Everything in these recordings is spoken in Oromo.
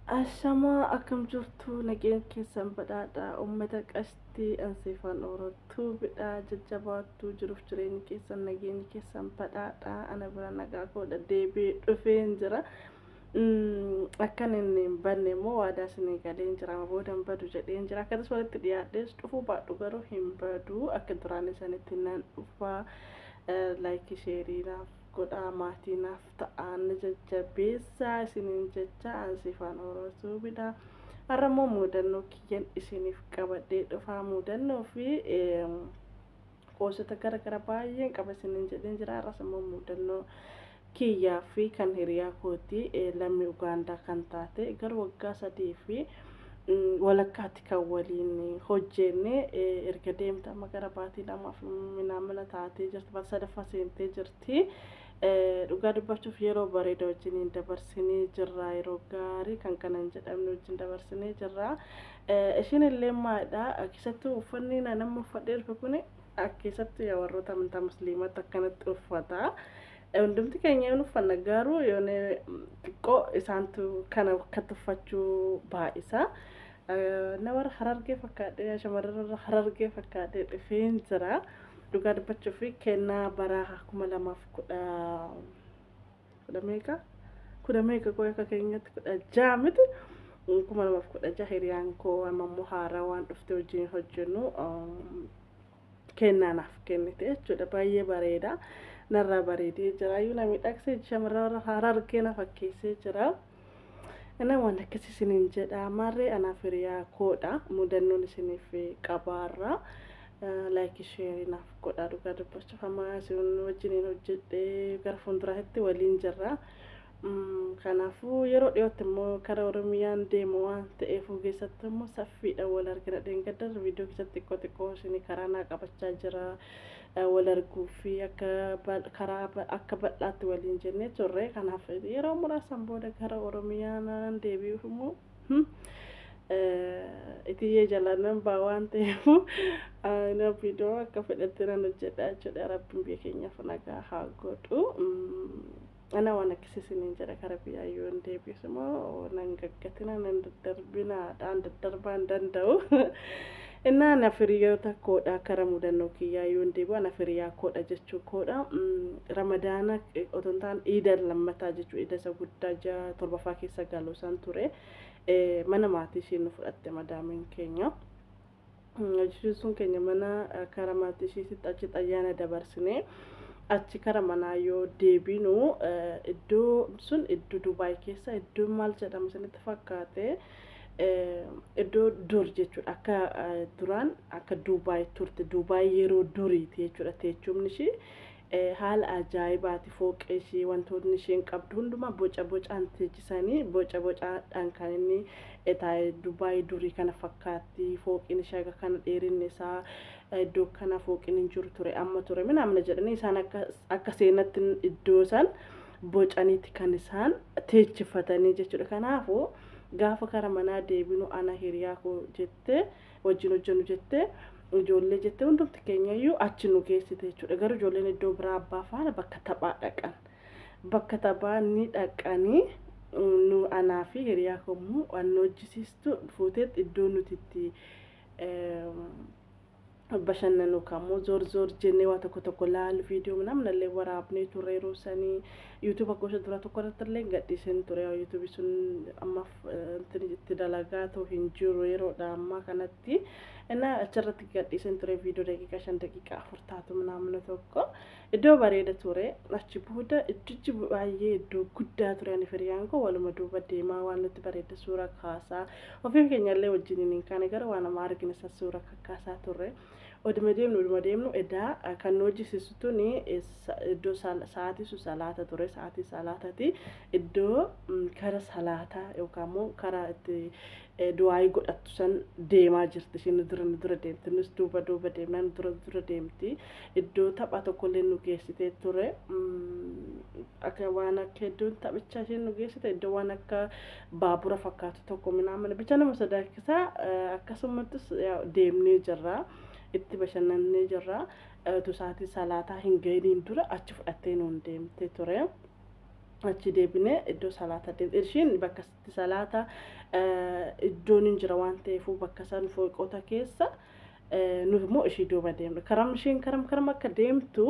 Ashama akkam jirtu nageen keessan badhaadha uummata qashtii ansiifan oorottuu bidhaa jajjabaattuu jiruuf jireenyi keessan nageenyi keessan badhaadha ana bira nagaa koodha deebi'ee dhufeen jira akkan inni hin banne immoo waadaa isinii galeen jira boodan badu jedheen jira akkatas walitti dhiyaadhees dhufuu baadhu garuu hin badu akka duraan isanitti nan dhufaa laayikii sheeriinaaf godha maatiinaaf ta'an jajjabeessaa isiniin jecha ansifaan oroosuu bidha har'ammoo muudannoo kiyyan isiniif qabadhee dhufaa muudannoo fi qoosota gara baay'een qaba isiniin jedheen jira har'as immoo muudannoo kiyyaa fi kan hiriyaa kooti lammii Ugaandaa kan taate gara waggaa 3 fi walakkaatti kan waliin hojjenne erga deemta magara baatii lamaaf minamina taatee jirti bara sadaffaa seentee jirti dhugaa dubbachuuf yeroo bareeda wajjiniin dabarsinee jirra yeroo gaarii kan kanan jedhamne wajjin dabarsinee jirra ishiin illee maadha keessattuu uffanni nama uffadhee dhufe kun keessattuu yaa warroota amantaa musliimaatti akkanatti uffata hundumti keenya uffanna garuu yoone xiqqoo isaantu kana akka tuffachuu baay'isa nama harargee fakkaatee shamarran harargee fakkaatee dhufeen jira dhugaa dubbachuuf kennaa bara 2010 kuda meeqa qoy akka keenyatti 16 miti 2016 hiriyaan koo ammoo haaraa waan dhufte wajjin hojjennu kennaanaaf kennite jechuudha baay'ee bareeda narraa bareedee jira yoo namni dhaqsee shamarran harargee na fakkeessee jira ana waan akkasii isiniin jedha marree anaaf hiriyaa koodha mudannoon isiniif qabaarra laayikii sheeriinaaf godha dhugaa dubbachuuf amma isin wajjiniin hojjedhee gara fuulduraatti waliin jirra kanaafuu yeroo dhiyootti immoo karaa oromiyaan deemu waan ta'eef keessatti immoo saffiidha wal argina dheengadda viidiyoo keessatti xiqqoo isinii karaa naa qabachaa jira wal arguu fi karaa akka bal'aatti waliin jennee turre kanaaf yeroo muraasan booda gara oromiyaan deebi'uuf immoo itiyee jalaan baa waan ta'eef na viidiyoo akka fedhatte nan hojjedha jechuudha rabbiin biyya keenyaaf nagaa haa godhu ana waan akkasii isiniin jedha karaa biyyaayyoo hin deebi'us immoo nan gaggatina nan daddarbinaadhaan daddarbaan danda'u inna ana firiyoota koodha karaa mudannoo kiyyaayyoo hin deebi'u ana firiyaa koodha jechuu koodha ramadaana oton ta'an iida lammataa jechuu iida isa guddaa 7ffaa keessa galuu san ture mana maatii isheen nu fudhatte madaamiin keenya jechuun sun keenya mana karaa maatii isheetitti achi xayyaana dabarsinee achi karaa manaa yoo deebinu iddoo sun iddoo Dubaay keessa iddoo maal jedhamu sanitti fakkaate iddoo dur jechuudha akka duraan akka Dubaay turte Dubaay yeroo duriiti jechuudha teechumni ishee haala ajaa'ibaati fooqee ishee wantoonni isheen qabdu hundumaa bocaan teechisanii bocaadhaan kan inni taa'ee Dubaay durii kana fakkaatti fooqiin ishee kana dheerinni isaa iddoo kana fooqiin hin jiru ture amma ture minamna jedhanii isaan akka seenatti iddoo san bocaniiti kan isaan teechifatanii jechuudha kanaafuu gaafa karaa manaa deebinu ana hiriyaa koo jette wajjin hojjennu jette ijoollee jette hundumti keenyayyuu achi nu geessite jechuudha garuu ijoolleen iddoo biraa abbaa faana bakka taphaa dhaqan bakka taphaa ni dhaqanii nu anaa fi hiriyaa koommoo waan hojjisiistu fuuteet iddoo nuti itti bashannanu kammoo zoor jennee waa tokko laal viidiyoo namnallee waraabnee turre yeroo sanii YouTube gosa dura tokko irrattillee gadhiiseen ture YouTube sun amma itti dalagaa ta'u hin jiru yeroodha amma kanatti እና achirratti gadhiiseen ture viidiyoo daqiiqaa 5 daqiiqaa 4 taatu namna tokko iddoo bareeda ture achi booda iddoo baay'ee iddoo guddaa ture ani firiyaan koo waluma duuba deemaa waan nutti bareeda suuraa kaasaa ofii keenyallee wajjiniin kan gara waan amma argina suuraa kaasaa turre oduma deemnu edaa kan hojjisiistu ni iddoo sa'aatii salaata ture sa'aatii salaataati iddoo kara salaataa yookaan immoo karaa itti du'aayi godhattu san deemaa jirti isheen dura deemti nus duuba deemnaan dura deemti iddoo tapha tokkollee nu geessitee ture akka waan akka iddoon taphichaa isheen nu geessite iddoo waan akka baabura fakkaatu tokko minamana bicha nama sodaachisaa akkasumattis deemnee jirra itti bashannanee jirra tu sa'aatii salaataa hin gahiin dura achi fudhattee nuun deemte ture achi deebinee iddoo salaataa deemte ishiin bakka salaataa iddoon hin jira waan ta'eefuu bakka san fooqota keessa nuti immoo ishii duuba deemne karam ishiin karam akka deemtu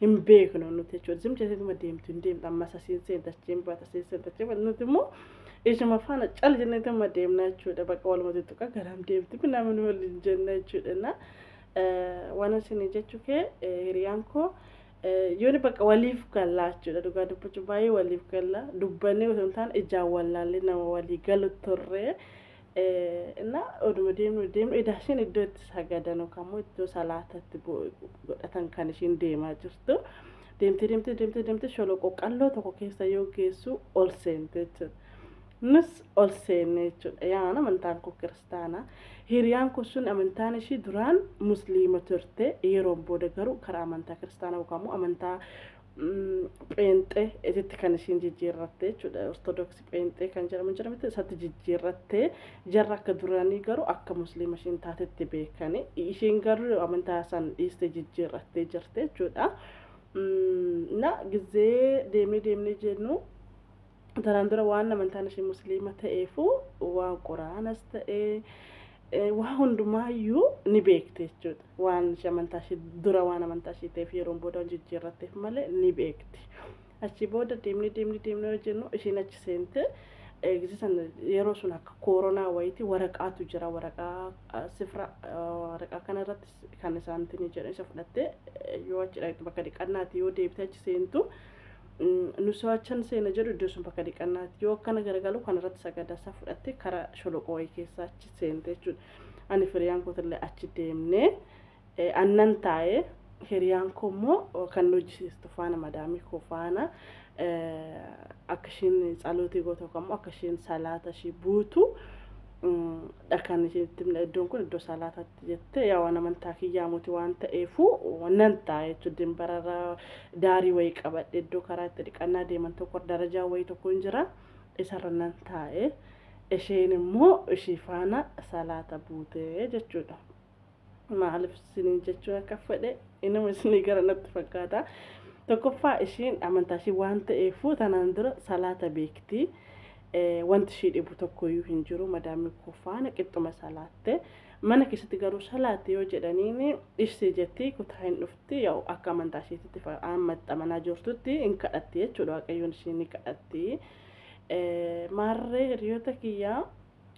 hin beeknu nuti jechuudha zimcha isheetuma deemtu hin deemtu amma sasiin seentachiin baata seentachiin nuti immoo ishuma faana cal jenneetuma deemna jechuudha bakka walumatti tuqa garam deemti namni waliin jenna jechuudha waan isin jechuu kee hiriyaan koo yooni bakka waliif gallaa jechuudha dhugaa dubbachuu baay'ee waliif gallaa dubbannee osoo hin taane ijaan wallaallee nama walii galu turre እና oduma deemnu idaashin iddoo itti sagadan yookaan iddoo salaatatti godhatan kan ishiin deemaa jirtu deemte sholoqoo qalloo tokko keessa yoo geessu ol seente jechuudha nus ol seenne jechuudha yaa amantaan koo kiristaana hiriyaan kun sun amantaan ishii duraan musliima turte yeroo booda garuu karaa amantaa kiristaana yookaan amantaa peenxee itti kan ishiin jijjiirratte jechuudha ortodoksii peenxee kan jedhamu isatti jijjiirratte jarra akka duraanii garuu akka musliima ishiin taatetti beekani ishiin garuu amantaa san dhiiste jijjiirratte jirte jechuudha na gizee deemnee jennu taraan dura waan amantaan ishii musliima ta'eefu waan quraanas ta'ee waan hundumaayyuu ni beekte jechuudha waan amantaa ishii dura waan amantaa ishii ta'eef yeroo booda jijjiirratteef malee ni beekti achi booda deemnee jennu ishiin achi seente eegsisan yeroo sun akka koronaa wayitii waraqaatu jira waraqaa sifra waraqaa kanarratti kan isaantiin jedhan isa fudhatte yoo achi dhaqxe bakka dhiqannaati yoo deebite achi seentu nusaachan seena jedhu iddoo sun bakka dhiqannaati yoo akkana garagalu kanarratti sagadaasa fudhatte karaa sholoqoo wayii keessa achi seente jechuudha ani firiyaan kootillee achi deemnee annan taa'ee hiriyaan koo immoo kan hojjisiistu faana madaamii koo faana akka ishiin tsalootii gootu yookaan akka ishiin salaata ishii buutu dhakan isheetti iddoon kun iddoo salaataatti jettee yaa waan amantaa kiyyaamuti waan ta'eefu nan taa'e jechuudha dimbararra daarii wayii qabadhe iddoo karaa itti dhiqannaa deeman tokko darajaa wayii tokko hin jira isarra nan taa'e isheen immoo ishii faana salaata buutee jechuudha maaliif isiniin jechuun akka fedhe inuma isinii gara natti fakkaata tokkoffaa ishiin amantaa ishii waan ta'eefu tanaan dura salaata beekti wanti ishii dhibu tokkoyyuu hin jiru madaamii koo faana qixxuma salaatte mana keessatti garuu salaatte yoo jedhaniin ishee jetti kutaa hin dhufti yoo akka amantaa isheetitti maxxamanaa jirtutti hin kadhatti jechuudha waaqayyoon ishii ni kadhatti maarree hiriyoota kiyyaa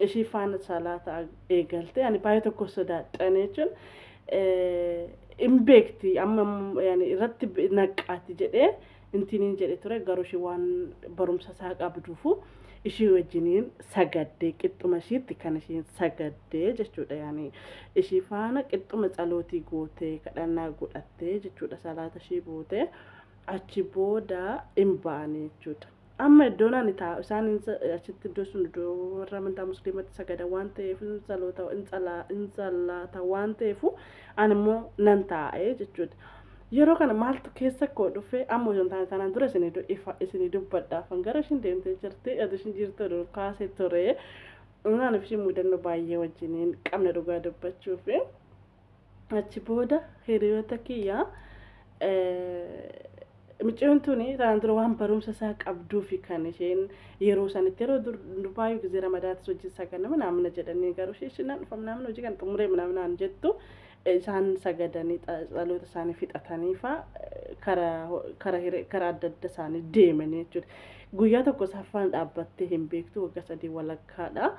ishii faana salaata eegalte ani baay'ee tokko sodaadhan jechuun hin beekti amma irratti naqqaati jedhee intiniin jedhe ture garuu ishii waan barumsa isaa qabduufu ishii wajjiniin sagaddee qixxuma ishiitti kan ishiin sagaddee jechuudha ishii faana qixxuma tsalootii gootee kadhannaa godhattee jechuudha salaata ishii bootee achi booda hin baane jechuudha amma iddoon ani taa'u isaan achitti iddoo sun iddoo warra amantaa musliimatti sagadan waan ta'eef hin salaata waan ta'eef ani immoo nan taa'ee jechuudha yeroo kana maaltu keessa koo dhufee amma osoo hin taane tanaan dura isinii dubbadhaaf gara ishiin deemtee jirti ati ishiin jirtu kaasee ture naaniif ishii mudannoo baay'ee wajjiniin qabna dhugaa dubbachuuf achi booda hiriyoota kiyyaa micoon tuni tanaan dura waan barumsa isaa qabduufi kan isheen yeroo sanitti yeroo durbaayu gizee ramadaatti hojii saganama naamna jedhanii garuu isheen dhufam naamna hojii kan xumuree naamnaan jettu isaan sagadanii tsaloota isaanii fixatanii fa karaa adda adda isaanii deemanii jechuudha guyyaa tokko saffaan dhaabbattee hin beektu waggaa 3 walakkaadha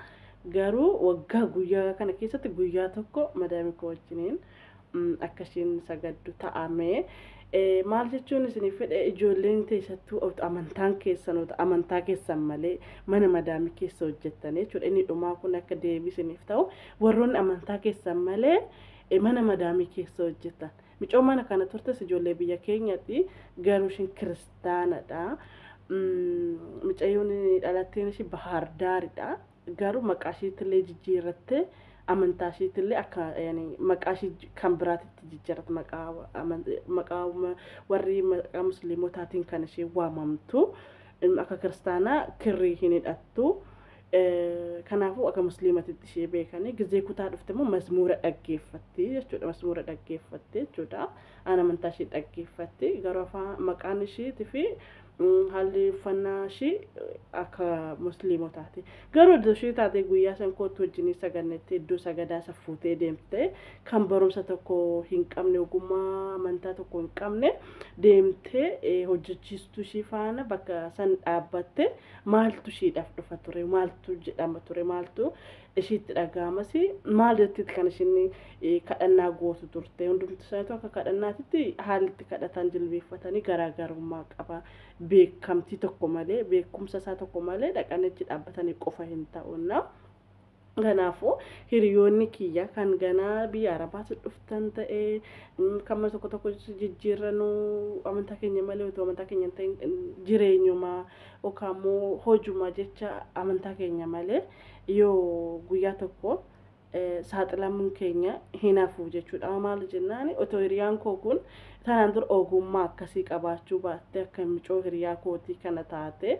garuu waggaa guyyaa kana keessatti guyyaa tokko madaamii koo wajjiniin akka isheen sagaddu ta'amee maal jechuun isiniif fedhe ijoolleen teessattuu amantaan keessanoota amantaa keessan malee mana madaamii keessa hojjettanii jechuudha inni dhumaa kun akka deebii isiniif ta'u warroonni amantaa keessan malee mana madaamii keessa hojjetan micoo mana kana turtes ijoollee biyya keenyatti garuu ishiin kiristaanadha micayyoon dhalatteen ishii Bahaar Daaridha garuu maqaa ishiitillee jijjiirrattee amantaa ishiitillee akka maqaa ishii kan biraatitti jijjiirratte maqaa warri maqaa musliimotaatiin kan ishee waamamtu akka kiristaanaa kirrii hin hidhattu kanaafuu akka musliimatitti ishee beekanii gizee kutaa dhufte immoo mazmuura dhaggeeffatti jechuudha mazmuura dhaggeeffatti jechuudha ana amantaa ishee dhaggeeffatti garuu afaan maqaan isheetii fi haalli uffannaa ishii akka musliimotaati. Garuu iddoo ishii taate guyyaa san kootu wajjin sagannetti iddoo sagadaa isa fuutee deemte kan barumsa tokko hin qabne ogummaa amantaa tokko hin qabne deemtee hojjechiistuu ishii faana bakka san dhaabbatte maaltu ishiidhaaf dhufa ture maaltu jedhama ture maaltu ishiitti dhaga'amas maal jettitti kan ishiin kadhannaa gootu turte hundumti isaaniitu akka kadhannaatitti haalli kadhatan jilbeeffatanii garaagarummaa qaba beekamtii tokko malee beekumsa isaa tokko malee dhaqanitti dhaabbatanii qofa hin ta'uuna. Kanaafuu hiriyoonni kiyya kan ganaa biyya arabaatti dhuftan ta'ee kan tokko tokko jijjiirranuu amantaa keenya malee utuu amantaa keenya hin ta'in jireenyuma yookaan immoo hojuma jecha amantaa keenya malee yoo guyyaa tokko saaxilamuun keenya hin hafu jechuudha. Maal jennaan otoo hiriyaan koo kun tanaan dura ogummaa akkasii qabaachuu baatte akka micoo hiriyaa kootii kana taate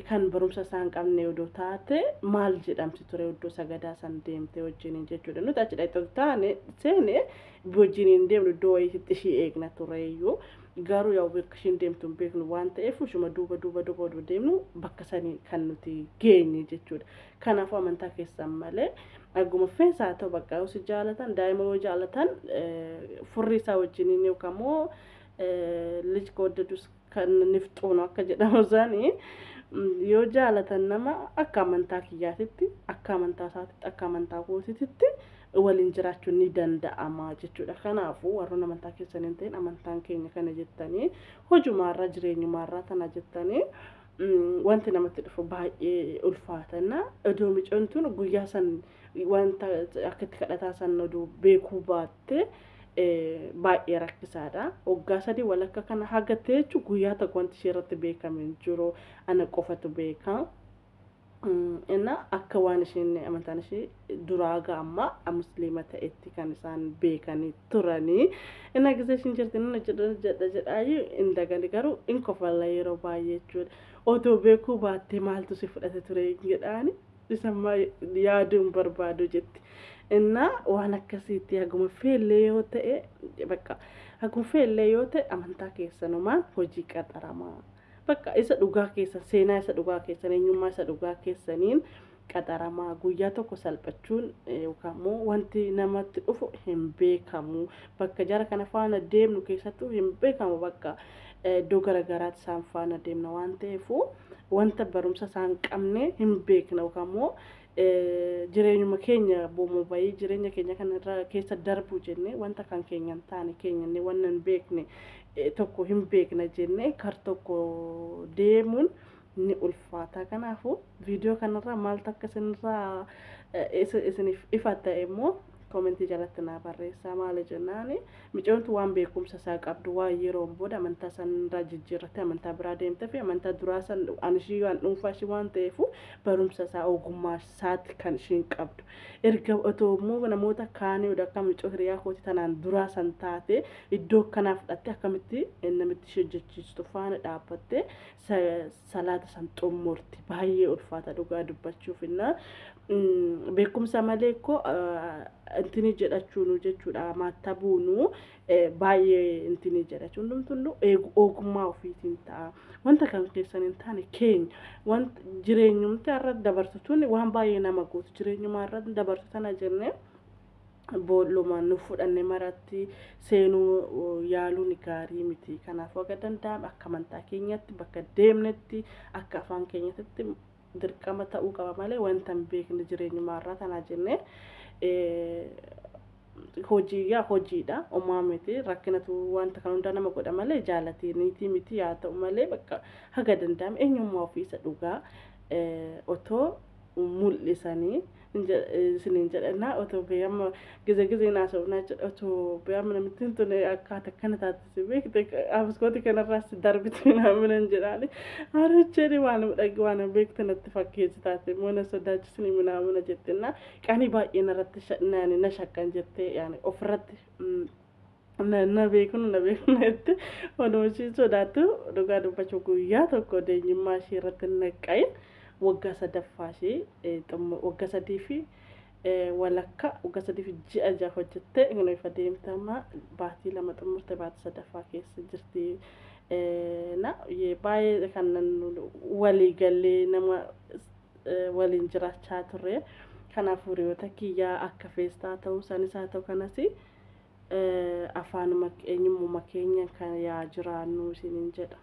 kan barumsa isaan qabne odoo taate maal jedhamti ture iddoo sagadaa san deemte wajjiniin jechuudha. Nuti achi dhaqxee taane seene wajjiniin deemnu iddoo wayiitti ishii eegna tureeyyuu garuu yaa bakka ishiin deemtu hin beeknu waan ta'eef ushuma duuba deemnu bakka sanii kan nuti geenye jechuudha. Kanaafuu amantaa keessan malee aguma feesaa ta'u bakka yoo si jaalatan daa'ima yoo jaalatan furrii isaa wajjiniin yookaan immoo lichka waddadus kan nifxuunu akka jedhamu isaanii yoo jaalatan nama akka amantaa kiyyaatitti akka amantaa isaatitti akka amantaa kootiitti waliin jiraachuun ni danda'ama jechuudha. Kanaafuu warroon amantaa keessan hin ta'in amantaan keenya kana jettanii hojumaarraa jireenyumaarraa tana jettanii wanti namatti dhufu baay'ee ulfaatana odoo micoontuun guyyaa san wanta akkatti kadhataa san odoo beekuu baatte baay'ee rakkisaadha. Waggaa sadii walakka kana hagattee jechuun guyyaa tokko wanti ishee irratti beekame hin jiru ana qofatu beeka. Inna akka waan isheen amantaan ishee duraa gaamma musliima ta'etti kan isaan beekanii turanii inna gisee ishiin jirti inni jedhaayyuu hin dagali garuu in kofalla yeroo baay'ee jechuudha. Otoo beekuu baattee maaltu si fudhate ture jedhaani isammaa yaaduun barbaadu jetti. Inna waan akkasiitti haguma feellee yoo ta'e bakka haguma feellee yoo ta'e amantaa keessanumaan hojii qaxaramaa. Bakka isa dhugaa keessa seenaa isa dhugaa keessan eenyummaa isa dhugaa keessaniin qaxaramaa guyyaa tokko salphachuun yookaan immoo wanti namatti dhufu hin beekamu bakka jara kana faana deemnu keessattuu hin beekamu bakka iddoo garaagaraatti isaan faana deemna waan ta'eefu wanta barumsa isaan qabne hin beekna yookaan immoo jireenyuma keenya boomoo bayii jireenya keenya kanarra keessa darbuu jenne wanta kan keenya hin taane keenyanne waan hin beekne tokko hin beekna jenne kar tokko deemuun ni ulfaata. Kanaafuu viidiyoo kanarraa maaltu akka isinirraa isiniif ifa ta'e immoo komentii jalatti naa barreessaa maal jennaani micoontu waan beekumsa isaa qabdu waan yeroo booda amantaa sanirraa jijjiirratte amantaa biraa deemte fi amantaa duraa san anishii waan dhuunfaa ishii waan ta'eefu barumsa isaa ogummaa isaatti kan ishiin qabdu erga otoo immoo namoota kaanii akka micoo hiriyaa kooti tanaan duraa san taate iddoo kanaa fudhatte akkamitti namitti ishee hojjechiistu faana dhaabbatte salaata san xummurti baay'ee ulfaata dhugaa dubbachuuf innaa beekumsa malee ko intini jedhachuun jechuudha maatta buunu baay'ee intini jedhachuun hundumtuu ogummaa ofiitiin ta'a wanta kan keessan hin taane keenya wanta jireenyumti irra dabarsuun waan baay'ee nama gootu jireenyuma irra dabarsu tana jenne boolumaan nu fudhanne maratti seenuu yaaluun gaarii miti. Kanaafuu akka danda'ame akka amantaa keenyatti bakka deemnetti akka afaan keenyatti dirqama ta'uu qaba malee wanta hin beekne jireenyuma irraa tana jenne hojiidha uumaa miti rakkinatu wanta kan hundaa nama godha malee jaalataniitii miti yaa ta'u malee bakka haga danda'ame eenyummaa ofiisa dhugaa otoo mul'isanii isiniin jedhanaa otoo beeyama gizee naasofnaa jedha otoo beeyama namitti hin tune akkaata akkana taatisi beekte abiskooti kanarraas darbitu naaminan jedhaani harocheeni waan dhagi waan beekte natti fakkeessi taate moona sodaachisni minaamina jettenna qanii baay'een irratti na shakkan jettee yaani ofirratti na beeknu itti onoomishii sodaattu dhugaa dubbachuu guyyaa tokko deenyummaa ishee irratti naqqayin waggaa waggaa sadii fi walakka waggaa sadii fi ji'a jaha hojjettee hin ifa deemtama baatii lama xumurte baatii sadaffaa keessa jirti na baay'ee kan walii galee nama waliin jiraachaa turre kanaaf hiriyoota kiyyaa akka feestaa ta'uu sanis haa ta'u kanas afaanuma eenyummaa keenya kan yaa jiraannu isiniin jedha.